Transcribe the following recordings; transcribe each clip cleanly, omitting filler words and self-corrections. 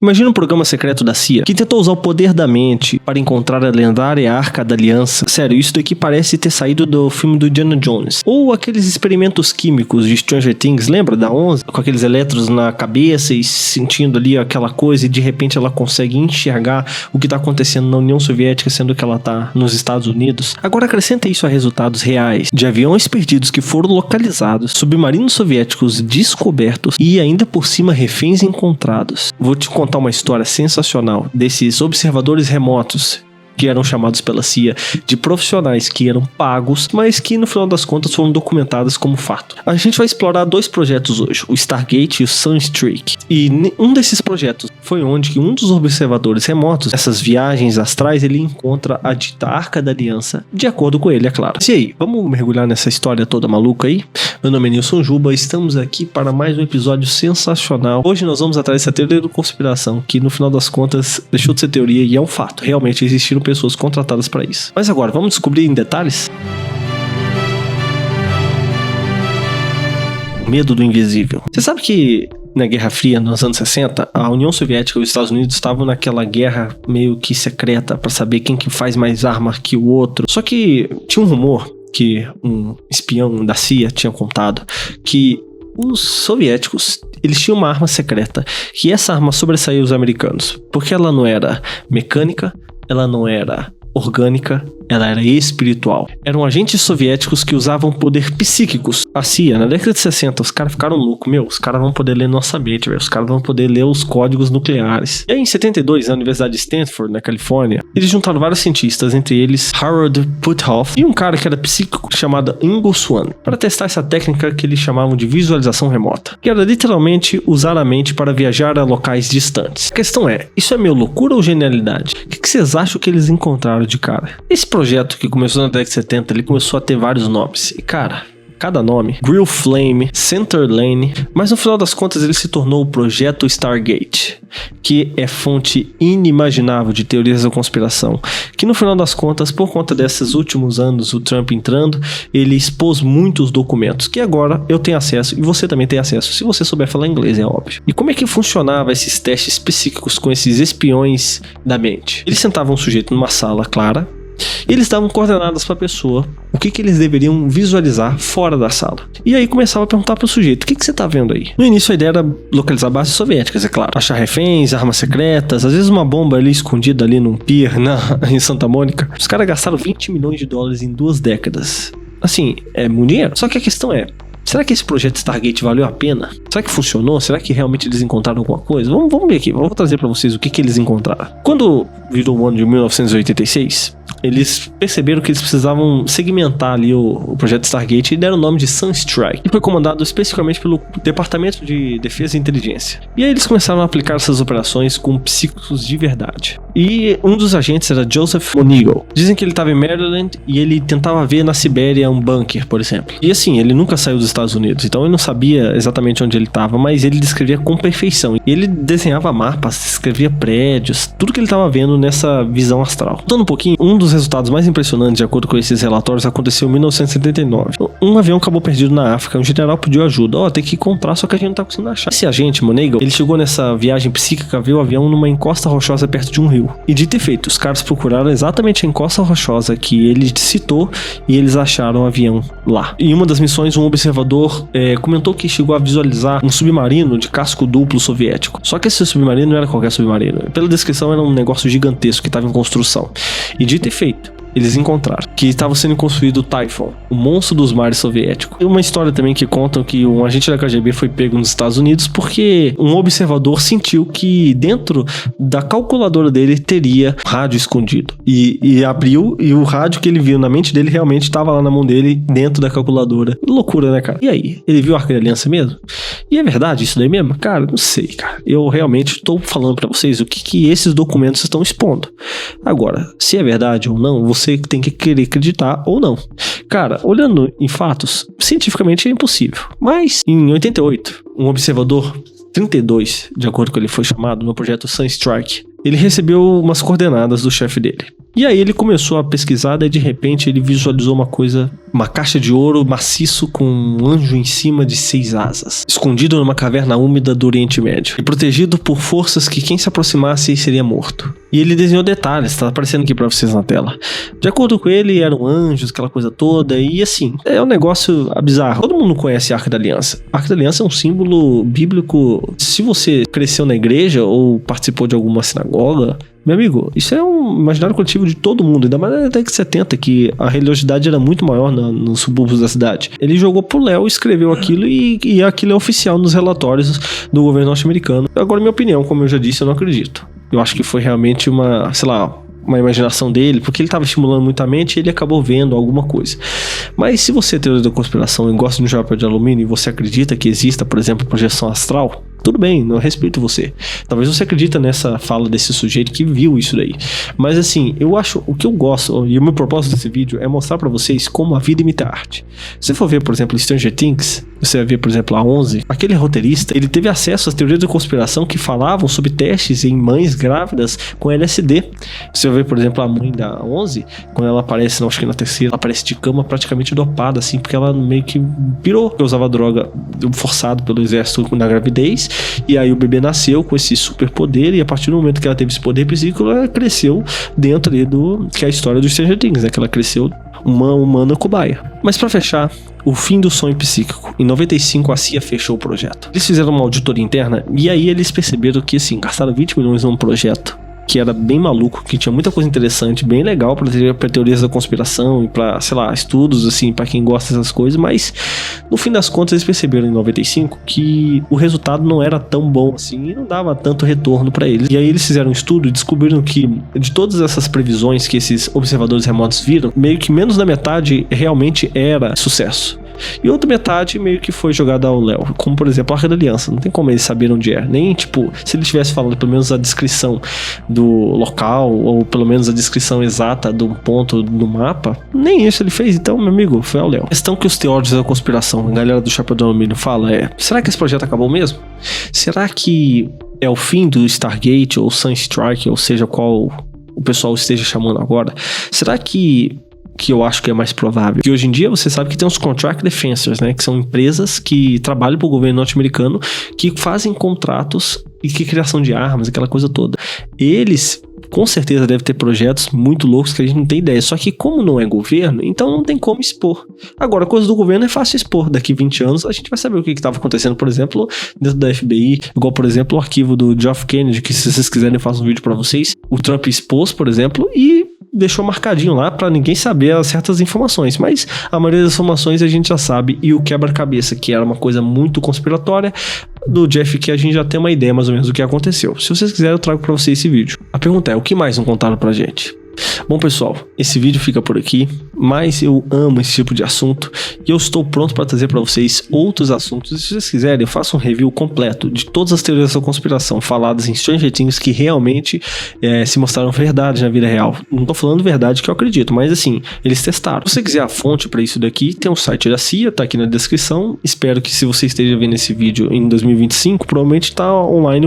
Imagina um programa secreto da CIA que tentou usar o poder da mente para encontrar a lendária Arca da Aliança. Sério, isso daqui parece ter saído do filme do Indiana Jones. Ou aqueles experimentos químicos de Stranger Things, lembra da 11? Com aqueles elétrons na cabeça e sentindo ali aquela coisa e de repente ela consegue enxergar o que está acontecendo na União Soviética, sendo que ela está nos Estados Unidos. Agora acrescenta isso a resultados reais de aviões perdidos que foram localizados, submarinos soviéticos descobertos e ainda por cima reféns encontrados. Vou te contar uma história sensacional desses observadores remotos que eram chamados pela CIA de profissionais que eram pagos, mas que no final das contas foram documentados como fato. A gente vai explorar dois projetos hoje, o Stargate e o Sunstreak. E um desses projetos foi onde que um dos observadores remotos, essas viagens astrais, ele encontra a dita Arca da Aliança, de acordo com ele, é claro. E aí, vamos mergulhar nessa história toda maluca aí? Meu nome é Nilson Juba, estamos aqui para mais um episódio sensacional. Hoje nós vamos atrás dessa teoria da conspiração, que no final das contas deixou de ser teoria e é um fato. Realmente existiram pessoas contratadas para isso. Mas agora, vamos descobrir em detalhes? Medo do invisível. Você sabe que na Guerra Fria, nos anos 60, a União Soviética e os Estados Unidos estavam naquela guerra meio que secreta para saber quem que faz mais arma que o outro. Só que tinha um rumor que um espião da CIA tinha contado que os soviéticos, eles tinham uma arma secreta, que essa arma sobressaía os americanos, porque ela não era mecânica, ela não era orgânica, ela era espiritual. Eram agentes soviéticos que usavam poder psíquicos. A CIA, na década de 60, os caras ficaram loucos. Os caras vão poder ler nossa mente, os caras vão poder ler os códigos nucleares. E aí, em 72, na Universidade de Stanford, na Califórnia, eles juntaram vários cientistas, entre eles Harold Puthoff e um cara que era psíquico chamado Ingo Swann, para testar essa técnica que eles chamavam de visualização remota, que era literalmente usar a mente para viajar a locais distantes. A questão é, isso é meio loucura ou genialidade? O que vocês acham que eles encontraram de cara? Esse projeto que começou na década de 70, ele começou a ter vários nomes. E cara, cada nome, Grill Flame, Center Lane, mas no final das contas ele se tornou o projeto Stargate, que é fonte inimaginável de teorias da conspiração, que no final das contas, por conta desses últimos anos, o Trump entrando, ele expôs muitos documentos, que agora eu tenho acesso e você também tem acesso, se você souber falar inglês, é óbvio. E como é que funcionava esses testes psíquicos com esses espiões da mente? Eles sentavam um sujeito numa sala clara, e eles davam coordenadas para a pessoa, o que eles deveriam visualizar fora da sala. E aí começava a perguntar para o sujeito, o que você tá vendo aí? No início a ideia era localizar bases soviéticas, é claro. Achar reféns, armas secretas, às vezes uma bomba ali escondida ali num pier em Santa Mônica. Os caras gastaram $20 milhões em 2 décadas. Assim, é muito dinheiro. Só que a questão é, será que esse projeto Stargate valeu a pena? Será que funcionou? Será que realmente eles encontraram alguma coisa? Vamos ver aqui, vou trazer para vocês o que eles encontraram. Quando virou o ano de 1986, eles perceberam que eles precisavam segmentar ali o projeto Stargate e deram o nome de Sunstrike, que foi comandado especificamente pelo Departamento de Defesa e Inteligência. E aí eles começaram a aplicar essas operações com psíquicos de verdade. E um dos agentes era Joseph Monigo. Dizem que ele estava em Maryland e ele tentava ver na Sibéria um bunker, por exemplo. E assim, ele nunca saiu dos Estados Unidos, então ele não sabia exatamente onde ele estava, mas ele descrevia com perfeição. E ele desenhava mapas, descrevia prédios, tudo que ele estava vendo nessa visão astral. Voltando um pouquinho, um dos resultados mais impressionantes, de acordo com esses relatórios, aconteceu em 1979. Um avião acabou perdido na África, um general pediu ajuda. Tem que encontrar, só que a gente não tá conseguindo achar. Esse agente, Monegal, ele chegou nessa viagem psíquica, viu o avião numa encosta rochosa perto de um rio. E dito e feito, os caras procuraram exatamente a encosta rochosa que ele citou e eles acharam o avião lá. Em uma das missões, um observador comentou que chegou a visualizar um submarino de casco duplo soviético. Só que esse submarino não era qualquer submarino. Pela descrição, era um negócio gigantesco que estava em construção. E dito e feito, eles encontraram que estava sendo construído o Typhoon, o monstro dos mares soviético. E uma história também que contam que um agente da KGB foi pego nos Estados Unidos porque um observador sentiu que dentro da calculadora dele teria um rádio escondido. E abriu, e o rádio que ele viu na mente dele realmente estava lá na mão dele, dentro da calculadora. Loucura, né, cara? E aí? Ele viu a Arca da Aliança mesmo? E é verdade isso daí mesmo? Cara, não sei, cara. Eu realmente estou falando pra vocês o que esses documentos estão expondo. Agora, se é verdade ou não, você tem que querer acreditar ou não. Cara, olhando em fatos, cientificamente é impossível. Mas, em 88, um observador 32, de acordo com ele foi chamado, no projeto Sunstrike, ele recebeu umas coordenadas do chefe dele. E aí ele começou a pesquisar, daí de repente ele visualizou uma caixa de ouro maciço com um anjo em cima de 6 asas, escondido numa caverna úmida do Oriente Médio, e protegido por forças que quem se aproximasse seria morto. E ele desenhou detalhes, tá aparecendo aqui pra vocês na tela. De acordo com ele, eram anjos, aquela coisa toda, e assim, é um negócio bizarro. Todo mundo conhece a Arca da Aliança. A Arca da Aliança é um símbolo bíblico. Se você cresceu na igreja ou participou de alguma sinagoga, meu amigo, isso é um imaginário coletivo de todo mundo, ainda mais na década de 70, que a religiosidade era muito maior nos subúrbios da cidade. Ele jogou pro Léo, escreveu aquilo e aquilo é oficial nos relatórios do governo norte-americano. Agora, minha opinião, como eu já disse, eu não acredito. Eu acho que foi realmente uma imaginação dele, porque ele estava estimulando muito a mente e ele acabou vendo alguma coisa. Mas se você é teoria da conspiração e gosta de um chapéu de alumínio e você acredita que exista, por exemplo, projeção astral, tudo bem, eu respeito você. Talvez você acredita nessa fala desse sujeito que viu isso daí. Mas assim, eu acho, o que eu gosto, e o meu propósito desse vídeo é mostrar pra vocês como a vida imita a arte. Se você for ver, por exemplo, Stranger Things, você vai ver, por exemplo, a 11, aquele roteirista, ele teve acesso às teorias da conspiração que falavam sobre testes em mães grávidas com LSD. Você vai ver, por exemplo, a mãe da 11, quando ela aparece, acho que na terceira, ela aparece de cama praticamente dopada, assim, porque ela meio que pirou, porque usava droga forçado pelo exército na gravidez. E aí o bebê nasceu com esse superpoder, e a partir do momento que ela teve esse poder psíquico, ela cresceu dentro ali que é a história do Stranger Things, né? Que ela cresceu uma humana cobaia. Mas pra fechar, o fim do sonho psíquico. Em 95 a CIA fechou o projeto. Eles fizeram uma auditoria interna e aí eles perceberam que assim, gastaram 20 milhões num projeto que era bem maluco, que tinha muita coisa interessante, bem legal pra teorias da conspiração e pra, sei lá, estudos, assim, pra quem gosta dessas coisas, mas no fim das contas eles perceberam em 95 que o resultado não era tão bom assim e não dava tanto retorno pra eles. E aí eles fizeram um estudo e descobriram que de todas essas previsões que esses observadores remotos viram, meio que menos da metade realmente era sucesso. E outra metade meio que foi jogada ao Léo, como por exemplo a Arca da Aliança. Não tem como eles saberem onde é, nem tipo, se ele tivesse falado pelo menos a descrição do local, ou pelo menos a descrição exata do ponto no mapa, nem isso ele fez. Então, meu amigo, foi ao Léo. A questão que os teóricos da conspiração, a galera do Chapéu de Alumínio fala é: será que esse projeto acabou mesmo? Será que é o fim do Stargate ou Sunstrike, ou seja, qual o pessoal esteja chamando agora? Será que eu acho que é mais provável? Que hoje em dia você sabe que tem os contract defensors, né? Que são empresas que trabalham para o governo norte-americano, que fazem contratos e que criação de armas, aquela coisa toda. Eles com certeza devem ter projetos muito loucos que a gente não tem ideia. Só que como não é governo, então não tem como expor. Agora, coisa do governo é fácil expor. Daqui 20 anos a gente vai saber o que estava acontecendo, por exemplo, dentro da FBI. Igual, por exemplo, o arquivo do Geoff Kennedy, que se vocês quiserem eu faço um vídeo para vocês. O Trump expôs, por exemplo, e deixou marcadinho lá para ninguém saber certas informações, mas a maioria das informações a gente já sabe, e o quebra-cabeça, que era uma coisa muito conspiratória, do Jeff, que a gente já tem uma ideia mais ou menos do que aconteceu. Se vocês quiserem eu trago para vocês esse vídeo. A pergunta é, o que mais não contaram pra gente? Bom, pessoal, esse vídeo fica por aqui, mas eu amo esse tipo de assunto e eu estou pronto para trazer para vocês outros assuntos. E se vocês quiserem, eu faço um review completo de todas as teorias da conspiração faladas em Stranger Things que realmente se mostraram verdade na vida real. Não tô falando verdade que eu acredito, mas assim, eles testaram. Se você quiser a fonte para isso daqui, tem um site da CIA, tá aqui na descrição. Espero que se você esteja vendo esse vídeo em 2025, provavelmente tá online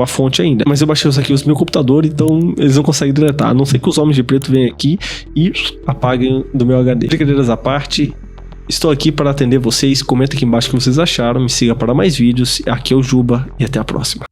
a fonte ainda. Mas eu baixei os arquivos no meu computador, então eles não conseguem deletar, a não ser que os homens de preto venham aqui e apaguem do meu HD. Brincadeiras à parte, estou aqui para atender vocês. Comenta aqui embaixo o que vocês acharam, me siga para mais vídeos. Aqui é o Juba e até a próxima.